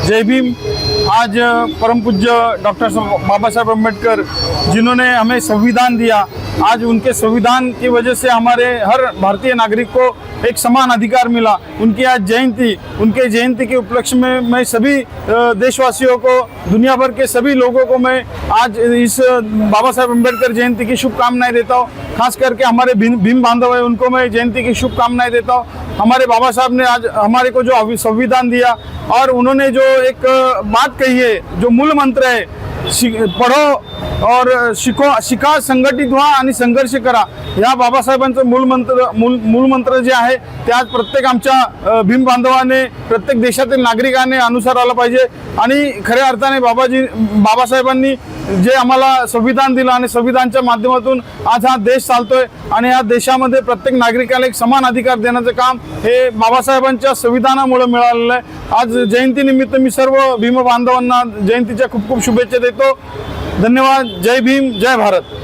जय भीम। आज परम पूज्य डॉक्टर बाबा साहेब अम्बेडकर जिन्होंने हमें संविधान दिया, आज उनके संविधान की वजह से हमारे हर भारतीय नागरिक को एक समान अधिकार मिला। उनकी आज जयंती, उनके जयंती के उपलक्ष्य में मैं सभी देशवासियों को, दुनिया भर के सभी लोगों को मैं आज इस बाबा साहेब अम्बेडकर जयंती की शुभकामनाएं देता हूँ। खास करके हमारे भीम बांधव है, उनको मैं जयंती की शुभकामनाएं देता हूँ। हमारे बाबा साहब ने आज हमारे को जो संविधान दिया और उन्होंने जो एक बात कही है, जो मूल मंत्र है, पढ़ो और शिका, संघटित व्हा आणि संघर्ष करा, या बाबासाहेबांचं मूल मंत्र जे आहे ते आज प्रत्येक आमच्या भीम बांधवाने, प्रत्येक देशातील नागरिकाने अनुसरायला पाहिजे। आणि खऱ्या अर्थाने बाबासाहेबांनी जे आम्हाला संविधान दिलं आणि संविधानाच्या माध्यमातून आज हा देश चालतोय आणि या देशामध्ये प्रत्येक नागरिकाला एक समान अधिकार देण्याचं काम हे बाबासाहेबांच्या संविधानामुळे मिळालेलं आहे। आज जयंतीनिमित्त मी सर्व भीम बांधवांना जयंतीच्या खूप खूप शुभेच्छा देतो। धन्यवाद। जय भीम, जय भारत।